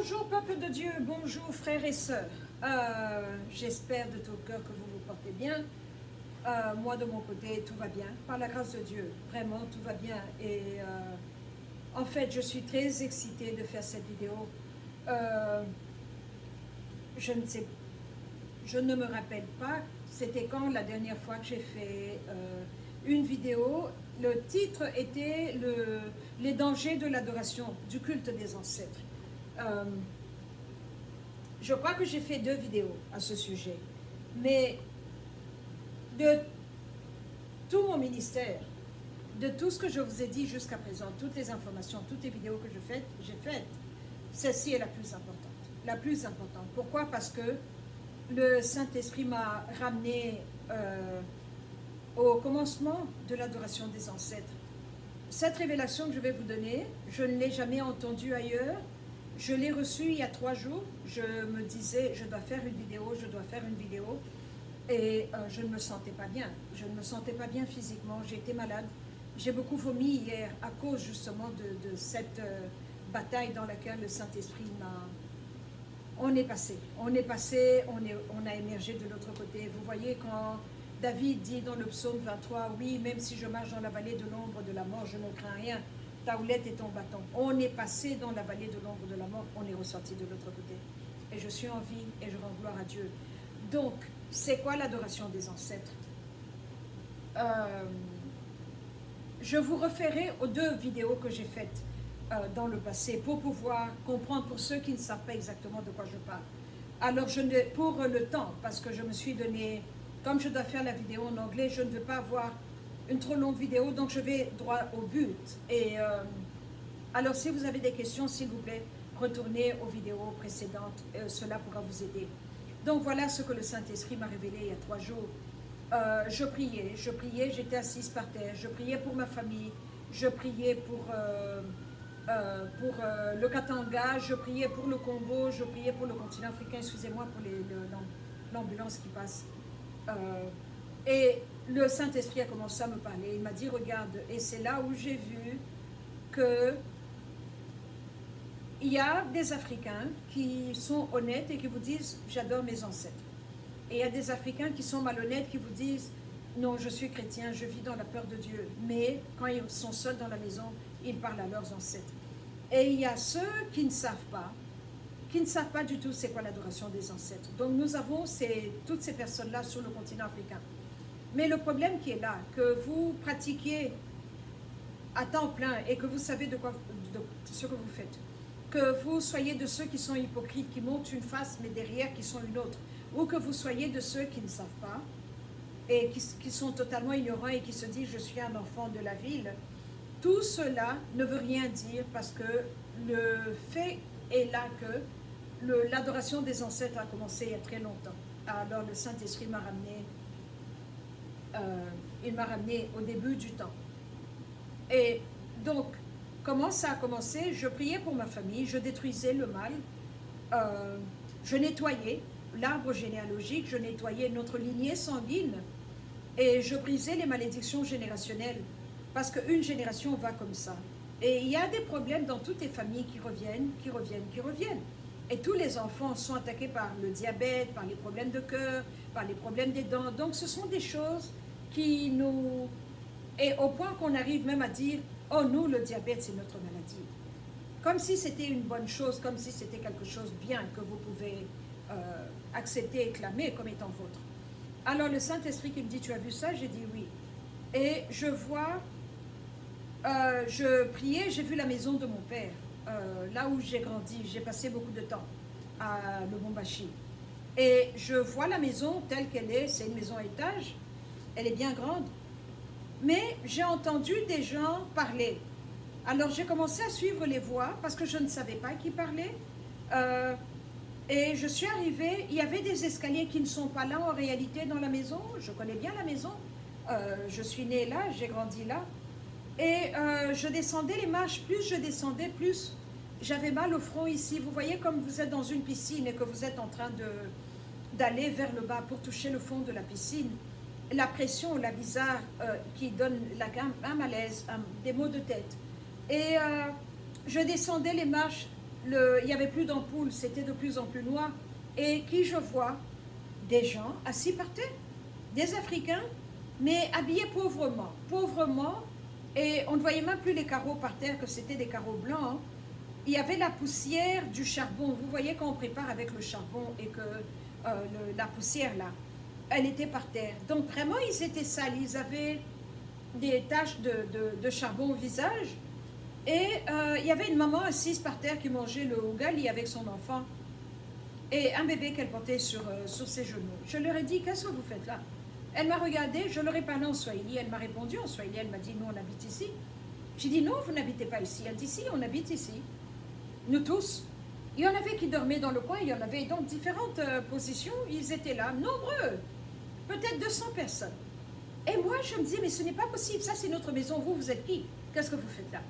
Bonjour peuple de Dieu, bonjour frères et sœurs. J'espère de tout cœur que vous vous portez bien. Moi de mon côté, tout va bien. Par la grâce de Dieu, vraiment tout va bien. Et en fait, je suis très excitée de faire cette vidéo. Je ne sais, je ne me rappelle pas, c'était quand la dernière fois que j'ai fait une vidéo. Le titre était les dangers de l'adoration, du culte des ancêtres. Je crois que j'ai fait 2 vidéos à ce sujet, mais de tout mon ministère, de tout ce que je vous ai dit jusqu'à présent, toutes les informations, toutes les vidéos que j'ai faites, celle-ci est la plus importante. La plus importante. Pourquoi? Parce que le Saint-Esprit m'a ramené au commencement de l'adoration des ancêtres. Cette révélation que je vais vous donner, je ne l'ai jamais entendue ailleurs. Je l'ai reçue il y a 3 jours. Je me disais, je dois faire une vidéo, je dois faire une vidéo. Et je ne me sentais pas bien. Je ne me sentais pas bien physiquement. J'ai été malade. J'ai beaucoup vomi hier à cause justement de cette bataille dans laquelle le Saint-Esprit m'a... On est passé, on a émergé de l'autre côté. Vous voyez quand David dit dans le psaume 23, oui, même si je marche dans la vallée de l'ombre de la mort, je ne crains rien. Ta houlette et ton bâton. On est passé dans la vallée de l'ombre de la mort, on est ressorti de l'autre côté. Et je suis en vie et je rends gloire à Dieu. Donc, c'est quoi l'adoration des ancêtres? Je vous référerai aux 2 vidéos que j'ai faites dans le passé pour pouvoir comprendre pour ceux qui ne savent pas exactement de quoi je parle. Alors, pour le temps, parce que je me suis donné, comme je dois faire la vidéo en anglais, je ne veux pas avoir une trop longue vidéo, donc je vais droit au but. Et alors, si vous avez des questions, s'il vous plaît, retournez aux vidéos précédentes, cela pourra vous aider. Donc, voilà ce que le Saint-Esprit m'a révélé il y a 3 jours. Je priais, j'étais assise par terre, je priais pour ma famille, je priais pour le Katanga, je priais pour le Congo, je priais pour le continent africain, excusez-moi pour l'ambulance qui passe. Et le Saint-Esprit a commencé à me parler, il m'a dit regarde, et c'est là où j'ai vu que il y a des Africains qui sont honnêtes et qui vous disent j'adore mes ancêtres. Et il y a des Africains qui sont malhonnêtes, qui vous disent non, je suis chrétien, je vis dans la peur de Dieu. Mais quand ils sont seuls dans la maison, ils parlent à leurs ancêtres. Et il y a ceux qui ne savent pas du tout c'est quoi l'adoration des ancêtres. Donc nous avons toutes ces personnes-là sur le continent africain. Mais le problème qui est là, que vous pratiquiez à temps plein et que vous savez de ce que vous faites, que vous soyez de ceux qui sont hypocrites, qui montrent une face mais derrière qui sont une autre, ou que vous soyez de ceux qui ne savent pas et qui sont totalement ignorants et qui se disent je suis un enfant de la ville, tout cela ne veut rien dire parce que le fait est là que l'adoration des ancêtres a commencé il y a très longtemps. Alors le Saint-Esprit m'a ramené au début du temps. Et donc, comment ça a commencé? Je priais pour ma famille, je détruisais le mal, je nettoyais l'arbre généalogique, je nettoyais notre lignée sanguine et je brisais les malédictions générationnelles parce qu'une génération va comme ça. Et il y a des problèmes dans toutes les familles qui reviennent. Et tous les enfants sont attaqués par le diabète, par les problèmes de cœur, par les problèmes des dents. Donc ce sont des choses qui nous... Et au point qu'on arrive même à dire « Oh, nous, le diabète, c'est notre maladie ». Comme si c'était une bonne chose, comme si c'était quelque chose de bien que vous pouvez accepter et clamer comme étant vôtre. Alors le Saint-Esprit qui me dit « Tu as vu ça ?» J'ai dit « Oui ». Et je vois, je priais, j'ai vu la maison de mon père, là où j'ai grandi, j'ai passé beaucoup de temps à Lubumbashi. Et je vois la maison telle qu'elle est, c'est une maison à étage, elle est bien grande. Mais j'ai entendu des gens parler. Alors j'ai commencé à suivre les voix parce que je ne savais pas qui parlait. Et je suis arrivée, il y avait des escaliers qui ne sont pas là en réalité dans la maison. Je connais bien la maison. Je suis née là, j'ai grandi là. Et je descendais les marches, plus je descendais, plus j'avais mal au front ici. Vous voyez comme vous êtes dans une piscine et que vous êtes en train d'aller vers le bas pour toucher le fond de la piscine. La pression, la bizarre, qui donne un malaise, des maux de tête. Et je descendais les marches il n'y avait plus d'ampoules, c'était de plus en plus noir. Et qui je vois? Des gens assis par terre, des Africains, mais habillés pauvrement. Pauvrement, et on ne voyait même plus les carreaux par terre, que c'était des carreaux blancs. Hein. Il y avait la poussière du charbon. Vous voyez quand on prépare avec le charbon et que la poussière là, elle était par terre. Donc vraiment, ils étaient sales. Ils avaient des taches de charbon au visage. Et il y avait une maman assise par terre qui mangeait le ugali avec son enfant. Et un bébé qu'elle portait sur ses genoux. Je leur ai dit, qu'est-ce que vous faites là? Elle m'a regardé, je leur ai parlé en swahili. Elle m'a répondu en swahili. Elle m'a dit, nous on habite ici. J'ai dit, non, vous n'habitez pas ici. Elle dit, si, on habite ici. Nous tous. Il y en avait qui dormaient dans le coin, il y en avait dans différentes positions. Ils étaient là, nombreux. Peut-être 200 personnes. Et moi, je me disais, mais ce n'est pas possible. Ça, c'est notre maison. Vous êtes qui? Qu'est-ce que vous faites là?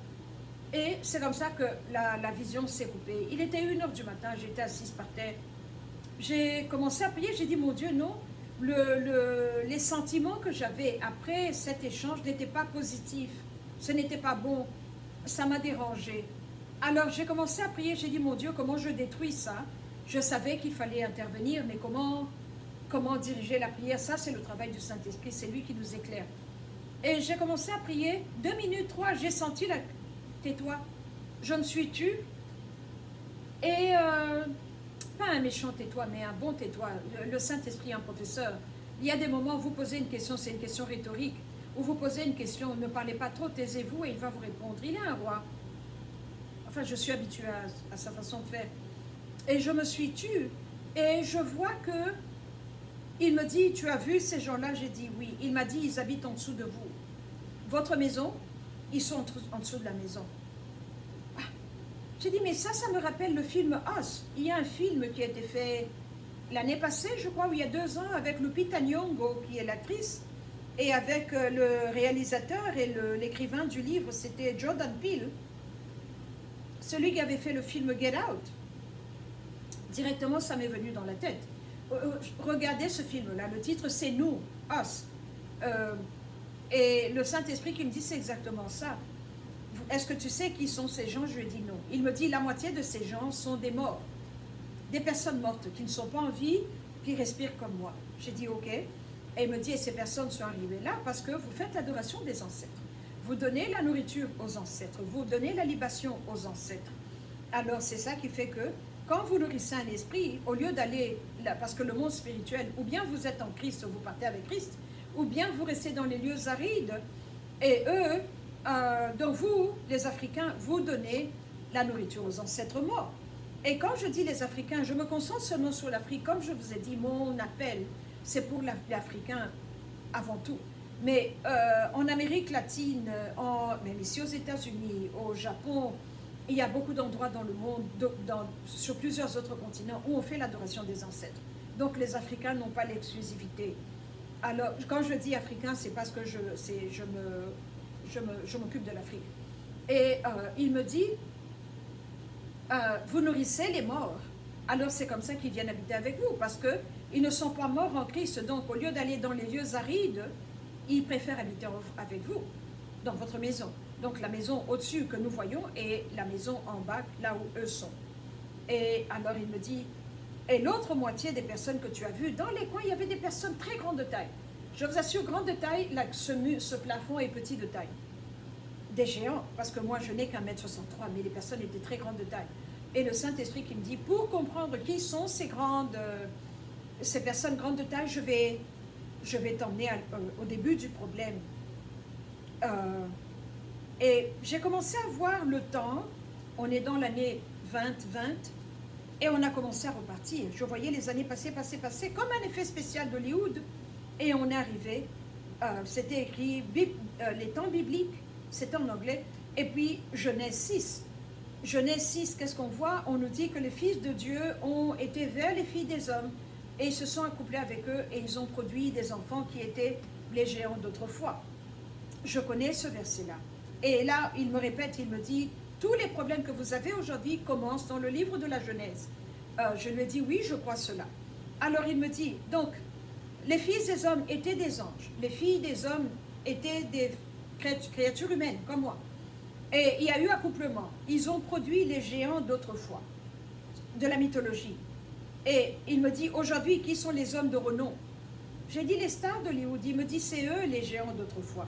Et c'est comme ça que la vision s'est coupée. Il était 1h du matin, j'étais assise par terre. J'ai commencé à prier, j'ai dit, mon Dieu, non. Les sentiments que j'avais après cet échange n'étaient pas positifs. Ce n'était pas bon. Ça m'a dérangé. Alors j'ai commencé à prier, j'ai dit, mon Dieu, comment je détruis ça? Je savais qu'il fallait intervenir, mais comment diriger la prière? Ça, c'est le travail du Saint-Esprit, c'est lui qui nous éclaire. Et j'ai commencé à prier, 2 minutes, 3, j'ai senti la... Tais-toi, je me suis tue. Et pas un méchant tais-toi, mais un bon tais-toi. Le Saint-Esprit est un professeur. Il y a des moments où vous posez une question, c'est une question rhétorique, où vous posez une question, ne parlez pas trop, taisez-vous, et il va vous répondre. Il est un roi. Enfin, je suis habituée à sa façon de faire. Et je me suis tue. Et je vois que il me dit, tu as vu ces gens-là? J'ai dit oui. Il m'a dit, ils habitent en dessous de vous. Votre maison, ils sont en dessous de la maison. Ah. J'ai dit, mais ça me rappelle le film Us. Il y a un film qui a été fait l'année passée, je crois, ou il y a 2 ans, avec Lupita Nyong'o, qui est l'actrice, et avec le réalisateur et l'écrivain du livre, c'était Jordan Peele, celui qui avait fait le film Get Out. Directement, ça m'est venu dans la tête. Regardez ce film-là, le titre c'est Nous, Us. Et le Saint-Esprit qui me dit, c'est exactement ça. Est-ce que tu sais qui sont ces gens? Je lui ai dit non. Il me dit, la moitié de ces gens sont des morts. Des personnes mortes qui ne sont pas en vie, qui respirent comme moi. J'ai dit ok. Et il me dit, et ces personnes sont arrivées là parce que vous faites l'adoration des ancêtres. Vous donnez la nourriture aux ancêtres. Vous donnez la libation aux ancêtres. Alors c'est ça qui fait que quand vous nourrissez un esprit, au lieu d'aller là, parce que le monde spirituel, ou bien vous êtes en Christ, vous partez avec Christ, ou bien vous restez dans les lieux arides, et eux, donc vous, les Africains, vous donnez la nourriture aux ancêtres morts. Et quand je dis les Africains, je me concentre seulement sur l'Afrique. Comme je vous ai dit, mon appel, c'est pour l'Africain avant tout. Mais en Amérique latine, même ici aux États-Unis, au Japon, il y a beaucoup d'endroits dans le monde, sur plusieurs autres continents, où on fait l'adoration des ancêtres. Donc les Africains n'ont pas l'exclusivité. Alors, quand je dis africain, c'est parce que je m'occupe de l'Afrique. Et il me dit, vous nourrissez les morts. Alors c'est comme ça qu'ils viennent habiter avec vous, parce qu'ils ne sont pas morts en Christ. Donc au lieu d'aller dans les lieux arides, ils préfèrent habiter avec vous, dans votre maison. Donc la maison au-dessus que nous voyons et la maison en bas, là où eux sont. Et alors il me dit, et l'autre moitié des personnes que tu as vues, dans les coins, il y avait des personnes très grandes de taille. Je vous assure, grande de taille, là, ce plafond est petit de taille. Des géants, parce que moi je n'ai qu'un mètre 63, mais les personnes étaient très grandes de taille. Et le Saint-Esprit qui me dit, pour comprendre qui sont ces personnes grandes de taille, je vais t'emmener au début du problème. Et j'ai commencé à voir le temps, on est dans l'année 2020, et on a commencé à repartir. Je voyais les années passer, comme un effet spécial d'Hollywood, et on est arrivé, c'était écrit les temps bibliques, c'était en anglais, et puis Genèse 6. Genèse 6, qu'est-ce qu'on voit? On nous dit que les fils de Dieu ont été vers les filles des hommes, et ils se sont accouplés avec eux, et ils ont produit des enfants qui étaient les géants d'autrefois. Je connais ce verset-là. Et là, il me répète, il me dit, tous les problèmes que vous avez aujourd'hui commencent dans le livre de la Genèse. Je lui ai dit, oui, je crois cela. Alors il me dit, donc, les fils des hommes étaient des anges, les filles des hommes étaient des créatures humaines, comme moi. Et il y a eu accouplement. Ils ont produit les géants d'autrefois. de la mythologie. Et il me dit, aujourd'hui, qui sont les hommes de renom? J'ai dit, les stars d'Hollywood. Il me dit, c'est eux les géants d'autrefois.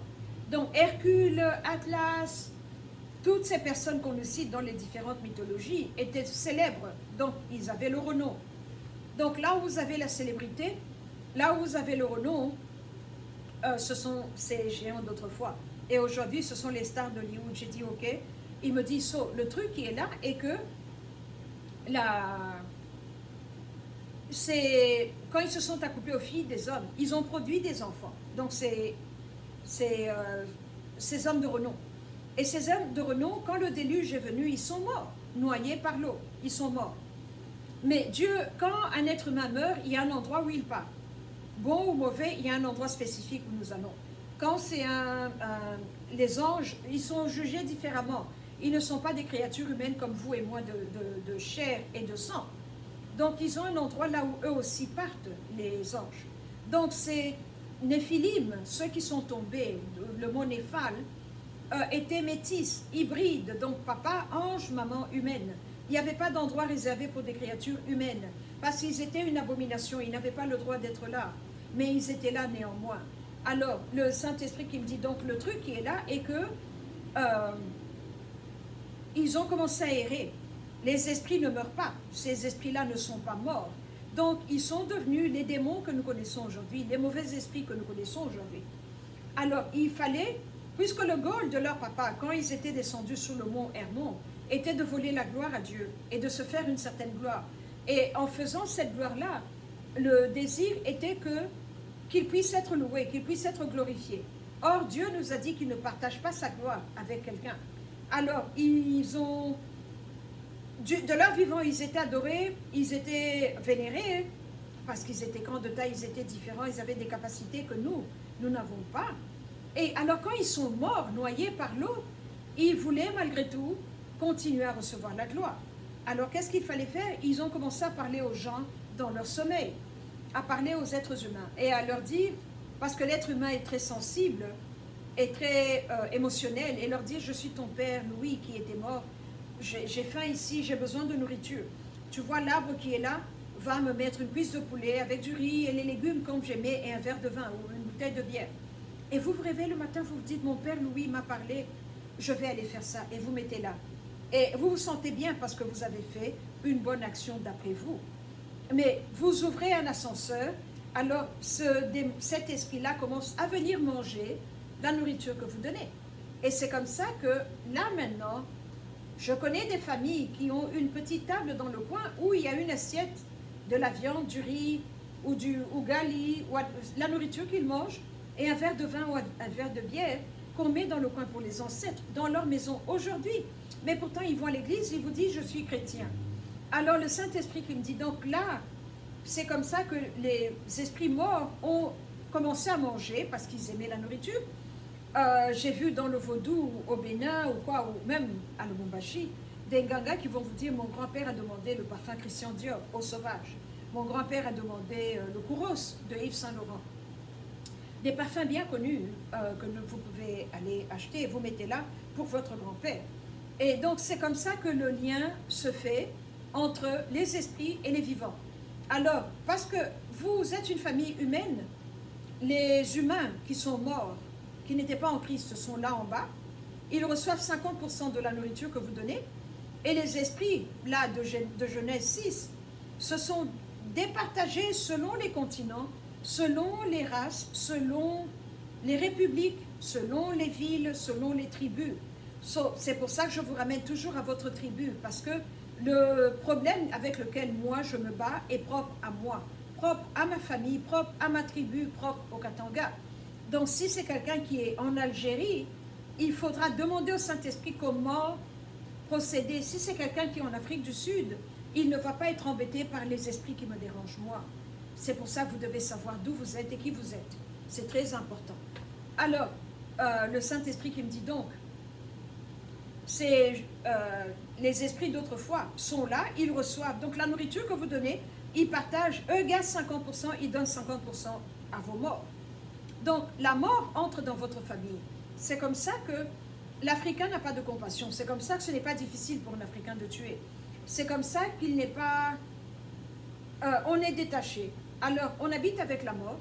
Donc Hercule, Atlas, toutes ces personnes qu'on nous cite dans les différentes mythologies étaient célèbres. Donc ils avaient le renom. Donc là où vous avez la célébrité, là où vous avez le renom, ce sont ces géants d'autrefois. Et aujourd'hui, ce sont les stars d'Hollywood. J'ai dit, ok. Il me dit, so, le truc qui est là est que quand ils se sont accouplés aux filles des hommes, ils ont produit des enfants. Donc c'est ces hommes de renom. Et ces hommes de renom, quand le déluge est venu, ils sont morts, noyés par l'eau. Ils sont morts. Mais Dieu, quand un être humain meurt, il y a un endroit où il part. Bon ou mauvais, il y a un endroit spécifique où nous allons. Quand c'est les anges, ils sont jugés différemment. Ils ne sont pas des créatures humaines comme vous et moi de chair et de sang. Donc ils ont un endroit là où eux aussi partent, les anges. Donc c'est Néphilim, ceux qui sont tombés, le mot néphal, étaient métis, hybrides, donc papa ange, maman humaine. Il n'y avait pas d'endroit réservé pour des créatures humaines, parce qu'ils étaient une abomination, ils n'avaient pas le droit d'être là, mais ils étaient là néanmoins. Alors, le Saint-Esprit qui me dit, donc le truc qui est là est que ils ont commencé à errer. Les esprits ne meurent pas, ces esprits-là ne sont pas morts. Donc, ils sont devenus les démons que nous connaissons aujourd'hui, les mauvais esprits que nous connaissons aujourd'hui. Alors, il fallait, puisque le goal de leur papa, quand ils étaient descendus sur le mont Hermon, était de voler la gloire à Dieu et de se faire une certaine gloire. Et en faisant cette gloire-là, le désir était qu'il puisse être loué, qu'il puisse être glorifié. Or, Dieu nous a dit qu'il ne partage pas sa gloire avec quelqu'un. Alors, ils ont... De leur vivant, ils étaient adorés, ils étaient vénérés, parce qu'ils étaient grands de taille, ils étaient différents, ils avaient des capacités que nous n'avons pas. Et alors quand ils sont morts, noyés par l'eau, ils voulaient malgré tout continuer à recevoir la gloire. Alors qu'est-ce qu'il fallait faire? Ils ont commencé à parler aux gens dans leur sommeil, à parler aux êtres humains, et à leur dire, parce que l'être humain est très sensible, est très émotionnel, et leur dire, je suis ton père Louis qui était mort, j'ai faim ici, j'ai besoin de nourriture. Tu vois l'arbre qui est là, va me mettre une cuisse de poulet avec du riz et les légumes comme j'aimais et un verre de vin ou une bouteille de bière. Et vous vous réveillez le matin, vous vous dites, mon père Louis m'a parlé, je vais aller faire ça, et vous mettez là. Et vous vous sentez bien parce que vous avez fait une bonne action d'après vous. Mais vous ouvrez un ascenseur, alors cet esprit-là commence à venir manger la nourriture que vous donnez. Et c'est comme ça que là maintenant, je connais des familles qui ont une petite table dans le coin où il y a une assiette de la viande, du riz ou du ugali, ou la nourriture qu'ils mangent, et un verre de vin ou un verre de bière qu'on met dans le coin pour les ancêtres, dans leur maison aujourd'hui. Mais pourtant, ils vont à l'église, ils vous disent, je suis chrétien. Alors le Saint-Esprit qui me dit, donc là, c'est comme ça que les esprits morts ont commencé à manger, parce qu'ils aimaient la nourriture. J'ai vu dans le vaudou au Bénin ou quoi, ou même à Lubumbashi, des Nganga qui vont vous dire, mon grand-père a demandé le parfum Christian Dior au sauvage. Mon grand-père a demandé le Kouros de Yves Saint-Laurent. Des parfums bien connus que vous pouvez aller acheter et vous mettez là pour votre grand-père. Et donc c'est comme ça que le lien se fait entre les esprits et les vivants. Alors, parce que vous êtes une famille humaine, les humains qui sont morts, qui n'étaient pas en Christ, sont là en bas, ils reçoivent 50% de la nourriture que vous donnez, et les esprits, là, de Genèse 6, se sont départagés selon les continents, selon les races, selon les républiques, selon les villes, selon les tribus. C'est pour ça que je vous ramène toujours à votre tribu, parce que le problème avec lequel moi je me bats est propre à moi, propre à ma famille, propre à ma tribu, propre au Katanga. Donc si c'est quelqu'un qui est en Algérie, il faudra demander au Saint-Esprit comment procéder. Si c'est quelqu'un qui est en Afrique du Sud, il ne va pas être embêté par les esprits qui me dérangent moi. C'est pour ça que vous devez savoir d'où vous êtes et qui vous êtes. C'est très important. Alors, le Saint-Esprit qui me dit donc, les esprits d'autrefois sont là, ils reçoivent. Donc la nourriture que vous donnez, ils partagent, eux gagnent 50%, ils donnent 50% à vos morts. Donc la mort entre dans votre famille. C'est comme ça que l'Africain n'a pas de compassion. C'est comme ça que ce n'est pas difficile pour un Africain de tuer. C'est comme ça qu'il n'est pas... on est détaché. Alors, on habite avec la mort,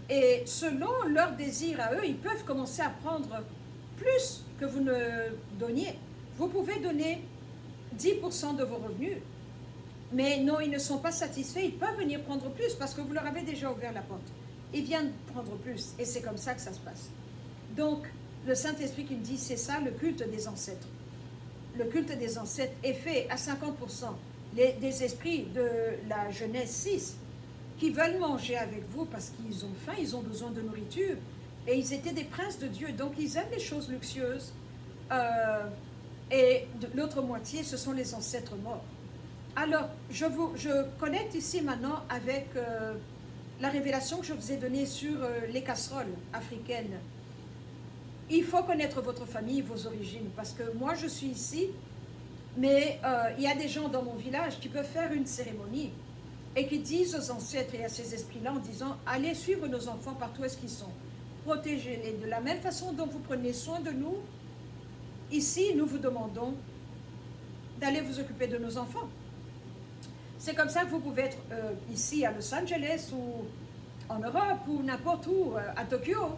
et selon leur désir à eux, ils peuvent commencer à prendre plus que vous ne donniez. Vous pouvez donner 10% de vos revenus, mais non, ils ne sont pas satisfaits, ils peuvent venir prendre plus parce que vous leur avez déjà ouvert la porte. Ils viennent prendre plus, et c'est comme ça que ça se passe. Donc, le Saint-Esprit qui me dit, c'est ça le culte des ancêtres. Le culte des ancêtres est fait à 50% des esprits de la Genèse 6 qui veulent manger avec vous parce qu'ils ont faim, ils ont besoin de nourriture. Et ils étaient des princes de Dieu, donc ils aiment les choses luxueuses. Et l'autre moitié, ce sont les ancêtres morts. Alors, je connecte ici maintenant avec la révélation que je vous ai donnée sur les casseroles africaines. Il faut connaître votre famille, vos origines, parce que moi je suis ici, mais il y a des gens dans mon village qui peuvent faire une cérémonie et qui disent aux ancêtres et à ces esprits-là en disant « Allez suivre nos enfants partout où ils sont, protégez-les de la même façon dont vous prenez soin de nous. Ici, nous vous demandons d'aller vous occuper de nos enfants. » C'est comme ça que vous pouvez être ici à Los Angeles ou en Europe ou n'importe où, à Tokyo.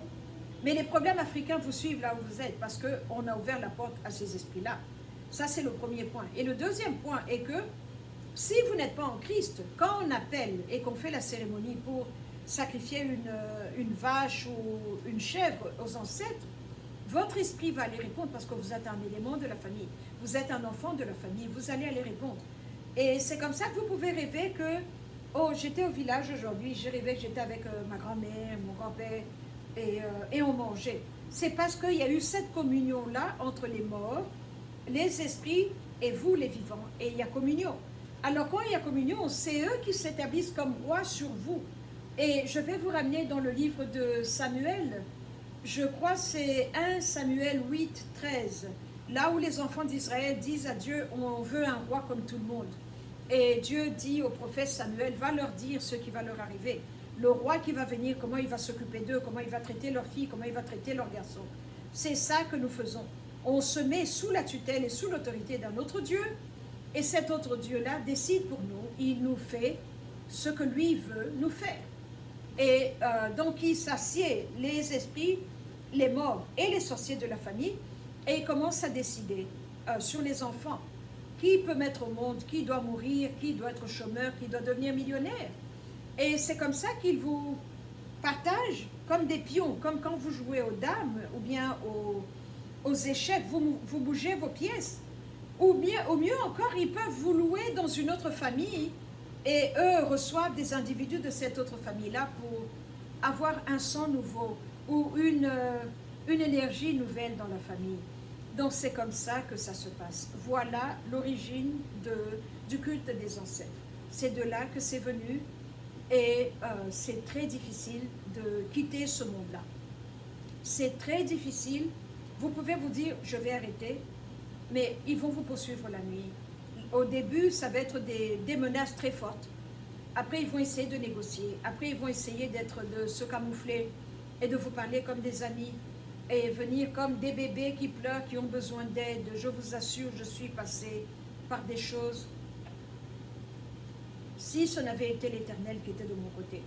Mais les problèmes africains vous suivent là où vous êtes parce qu'on a ouvert la porte à ces esprits-là. Ça, c'est le premier point. Et le deuxième point est que si vous n'êtes pas en Christ, quand on appelle et qu'on fait la cérémonie pour sacrifier une vache ou une chèvre aux ancêtres, votre esprit va aller répondre parce que vous êtes un élément de la famille. Vous êtes un enfant de la famille, vous allez aller répondre. Et c'est comme ça que vous pouvez rêver que, oh, j'étais au village aujourd'hui, j'ai rêvé que j'étais avec ma grand-mère, mon grand-père, et on mangeait. C'est parce qu'il y a eu cette communion-là entre les morts, les esprits et vous, les vivants, et il y a communion. Alors quand il y a communion, c'est eux qui s'établissent comme rois sur vous. Et je vais vous ramener dans le livre de Samuel, je crois que c'est 1 Samuel 8, 13, là où les enfants d'Israël disent à Dieu, on veut un roi comme tout le monde. Et Dieu dit au prophète Samuel, va leur dire ce qui va leur arriver. Le roi qui va venir, comment il va s'occuper d'eux, comment il va traiter leurs filles, comment il va traiter leurs garçons. C'est ça que nous faisons. On se met sous la tutelle et sous l'autorité d'un autre Dieu, et cet autre Dieu-là décide pour nous, il nous fait ce que lui veut nous faire. Et donc il s'assied les esprits, les morts et les sorciers de la famille, et il commence à décider sur les enfants. Qui peut mettre au monde, qui doit mourir, qui doit être chômeur, qui doit devenir millionnaire. Et c'est comme ça qu'il vous partage comme des pions, comme quand vous jouez aux dames ou bien aux échecs, vous bougez vos pièces. Ou bien, au mieux encore, ils peuvent vous louer dans une autre famille et eux reçoivent des individus de cette autre famille-là pour avoir un sang nouveau ou une énergie nouvelle dans la famille. Donc c'est comme ça que ça se passe. Voilà l'origine du culte des ancêtres. C'est de là que c'est venu et c'est très difficile de quitter ce monde-là. C'est très difficile. Vous pouvez vous dire, je vais arrêter, mais ils vont vous poursuivre la nuit. Au début, ça va être des menaces très fortes. Après, ils vont essayer de négocier. Après, ils vont essayer de se camoufler et de vous parler comme des amis et venir comme des bébés qui pleurent, qui ont besoin d'aide. Je vous assure, je suis passée par des choses. Si ce n'avait été l'Éternel qui était de mon côté.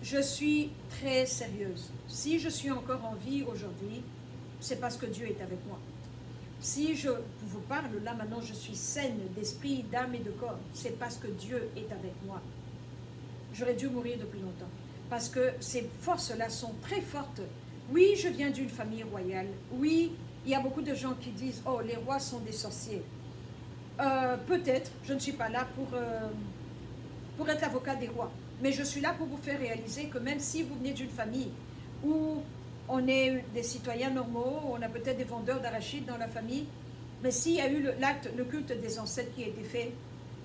Je suis très sérieuse. Si je suis encore en vie aujourd'hui, c'est parce que Dieu est avec moi. Si je vous parle, là maintenant je suis saine d'esprit, d'âme et de corps, c'est parce que Dieu est avec moi. J'aurais dû mourir depuis longtemps. Parce que ces forces-là sont très fortes. Oui, je viens d'une famille royale. Oui, il y a beaucoup de gens qui disent « Oh, les rois sont des sorciers ». Peut-être, je ne suis pas là pour être l'avocat des rois. Mais je suis là pour vous faire réaliser que même si vous venez d'une famille où on est des citoyens normaux, on a peut-être des vendeurs d'arachides dans la famille, mais s'il y a eu le culte des ancêtres qui a été fait,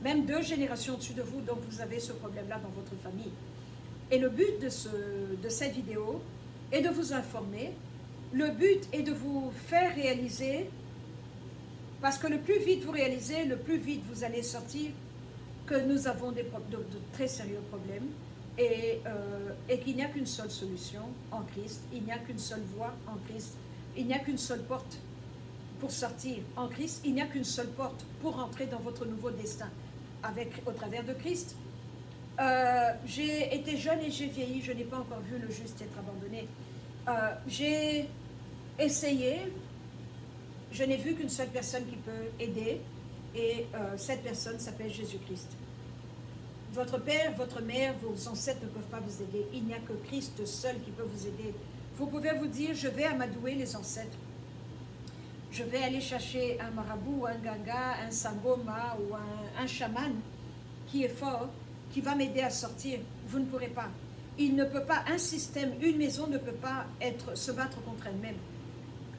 même 2 générations au-dessus de vous, donc vous avez ce problème-là dans votre famille. Et le but de cette vidéo est de vous informer. Le but est de vous faire réaliser, parce que le plus vite vous réalisez, le plus vite vous allez sortir que nous avons de très sérieux problèmes et qu'il n'y a qu'une seule solution en Christ, il n'y a qu'une seule voie en Christ, il n'y a qu'une seule porte pour sortir en Christ. Il n'y a qu'une seule porte pour entrer dans votre nouveau destin au travers de Christ. J'ai été jeune et j'ai vieilli, je n'ai pas encore vu le juste être abandonné. J'ai essayé, je n'ai vu qu'une seule personne qui peut aider, et cette personne s'appelle Jésus-Christ. Votre père, votre mère, vos ancêtres ne peuvent pas vous aider. Il n'y a que Christ seul qui peut vous aider. Vous pouvez vous dire, je vais amadouer les ancêtres. Je vais aller chercher un marabout, un ganga, un sangoma ou un chaman qui est fort, qui va m'aider à sortir. Vous ne pourrez pas. Il ne peut pas, un système, une maison ne peut pas se battre contre elle-même.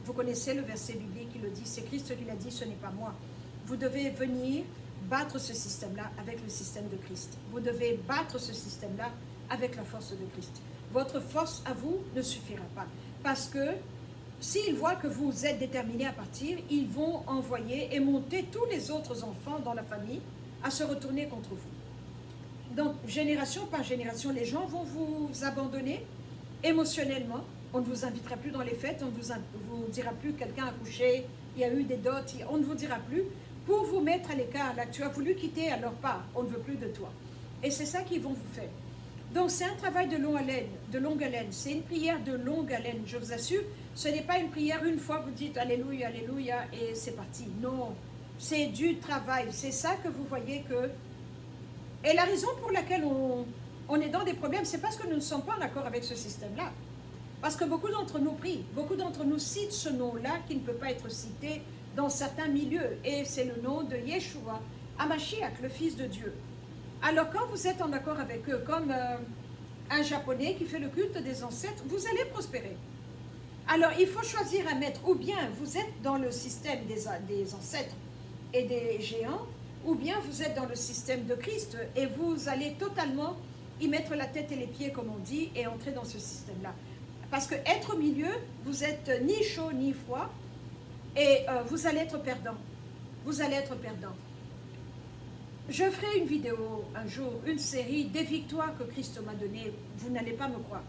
Vous connaissez le verset biblique qui le dit, c'est Christ qui l'a dit, ce n'est pas moi. Vous devez venir battre ce système-là avec le système de Christ. Vous devez battre ce système-là avec la force de Christ. Votre force à vous ne suffira pas. Parce que s'ils voient que vous êtes déterminé à partir, ils vont envoyer et monter tous les autres enfants dans la famille à se retourner contre vous. Donc, génération par génération, les gens vont vous abandonner émotionnellement. On ne vous invitera plus dans les fêtes, on ne vous dira plus quelqu'un a couché, il y a eu des dots, on ne vous dira plus. Pour vous mettre à l'écart, là, tu as voulu quitter à leur part, on ne veut plus de toi. Et c'est ça qu'ils vont vous faire. Donc, c'est un travail de longue haleine, c'est une prière de longue haleine, je vous assure. Ce n'est pas une prière, une fois vous dites Alléluia, Alléluia, et c'est parti. Non, c'est du travail. C'est ça que vous voyez que... Et la raison pour laquelle on est dans des problèmes, c'est parce que nous ne sommes pas en accord avec ce système-là. Parce que beaucoup d'entre nous prient, beaucoup d'entre nous citent ce nom-là qui ne peut pas être cité dans certains milieux. Et c'est le nom de Yeshua, Hamashiach, le Fils de Dieu. Alors quand vous êtes en accord avec eux, comme un Japonais qui fait le culte des ancêtres, vous allez prospérer. Alors il faut choisir un maître. Ou bien vous êtes dans le système des ancêtres et des géants, ou bien vous êtes dans le système de Christ et vous allez totalement y mettre la tête et les pieds, comme on dit, et entrer dans ce système-là. Parce que être au milieu, vous êtes ni chaud ni froid, et vous allez être perdant. Vous allez être perdant. Je ferai une vidéo un jour, une série des victoires que Christ m'a données. Vous n'allez pas me croire.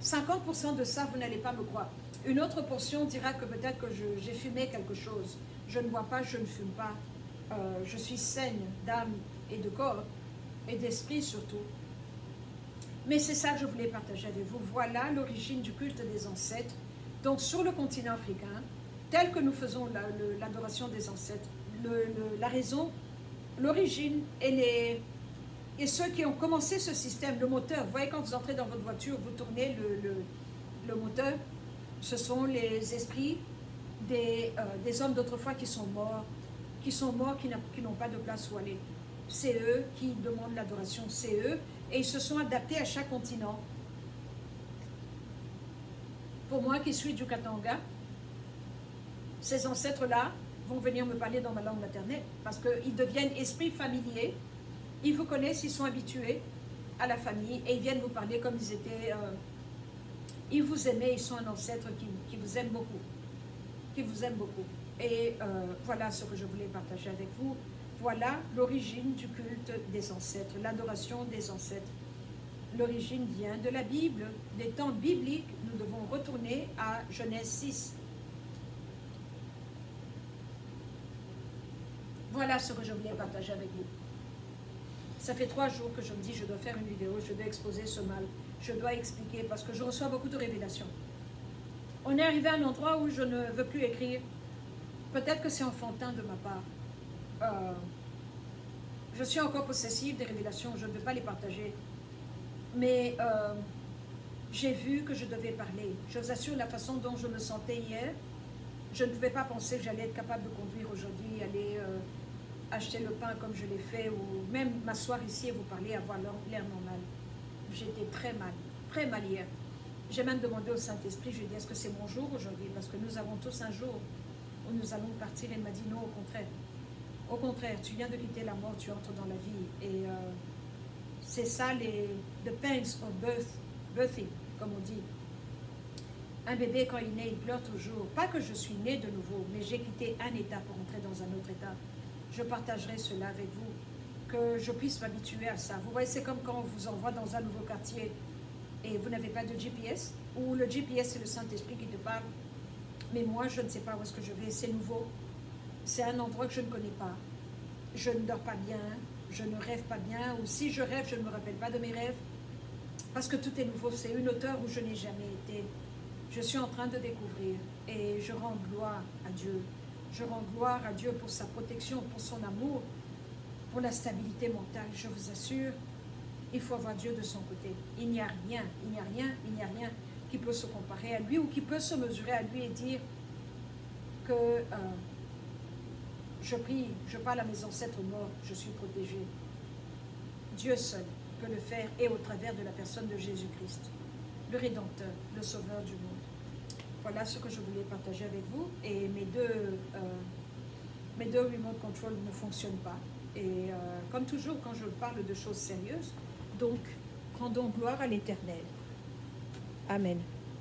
50% de ça, vous n'allez pas me croire. Une autre portion dira que peut-être que j'ai fumé quelque chose. Je ne bois pas, je ne fume pas. Je suis saine d'âme et de corps, et d'esprit surtout. Mais c'est ça que je voulais partager avec vous. Voilà l'origine du culte des ancêtres. Donc sur le continent africain, tel que nous faisons l'adoration des ancêtres, la raison, l'origine et ceux qui ont commencé ce système, le moteur. Vous voyez, quand vous entrez dans votre voiture, vous tournez le moteur. Ce sont les esprits des hommes d'autrefois qui sont morts, qui n'ont pas de place où aller. C'est eux qui demandent l'adoration, c'est eux. Et ils se sont adaptés à chaque continent. Pour moi qui suis du Katanga, ces ancêtres-là vont venir me parler dans ma langue maternelle parce qu'ils deviennent esprits familiers. Ils vous connaissent, ils sont habitués à la famille et ils viennent vous parler comme ils étaient... ils vous aimaient, ils sont un ancêtre qui vous aime beaucoup. Qui vous aime beaucoup. Et voilà ce que je voulais partager avec vous. Voilà l'origine du culte des ancêtres, l'adoration des ancêtres. L'origine vient de la Bible, des temps bibliques. Nous devons retourner à Genèse 6. Voilà ce que je voulais partager avec vous. Ça fait 3 jours que je me dis, je dois faire une vidéo, je dois exposer ce mal, je dois expliquer parce que je reçois beaucoup de révélations. On est arrivé à un endroit où je ne veux plus écrire. Peut-être que c'est enfantin de ma part. Je suis encore possessive des révélations, je ne veux pas les partager. Mais j'ai vu que je devais parler. Je vous assure, la façon dont je me sentais hier, je ne pouvais pas penser que j'allais être capable de conduire aujourd'hui, aller acheter le pain comme je l'ai fait, ou même m'asseoir ici et vous parler, avoir l'air normal. J'étais très mal hier. J'ai même demandé au Saint-Esprit, je lui ai dit, est-ce que c'est mon jour aujourd'hui? Parce que nous avons tous un jour où nous allons partir. Et il m'a dit, non, au contraire. Au contraire, tu viens de quitter la mort, tu entres dans la vie. Et c'est ça, the pangs of birthing, comme on dit. Un bébé, quand il naît, il pleure toujours. Pas que je suis née de nouveau, mais j'ai quitté un état pour entrer dans un autre état. Je partagerai cela avec vous, que je puisse m'habituer à ça. Vous voyez, c'est comme quand on vous envoie dans un nouveau quartier et vous n'avez pas de GPS, ou le GPS, c'est le Saint-Esprit qui te parle. Mais moi, je ne sais pas où est-ce que je vais. C'est nouveau. C'est un endroit que je ne connais pas. Je ne dors pas bien. Je ne rêve pas bien. Ou si je rêve, je ne me rappelle pas de mes rêves. Parce que tout est nouveau. C'est une hauteur où je n'ai jamais été. Je suis en train de découvrir. Et je rends gloire à Dieu. Je rends gloire à Dieu pour sa protection, pour son amour, pour la stabilité mentale. Je vous assure, il faut avoir Dieu de son côté. Il n'y a rien, il n'y a rien, il n'y a rien qui peut se comparer à lui ou qui peut se mesurer à lui et dire que je prie, je parle à mes ancêtres morts, je suis protégé. Dieu seul peut le faire et au travers de la personne de Jésus-Christ, le Rédempteur, le Sauveur du monde. Voilà ce que je voulais partager avec vous. Et mes deux remote control ne fonctionnent pas. Et comme toujours, quand je parle de choses sérieuses, donc rendons gloire à l'Éternel. Amen.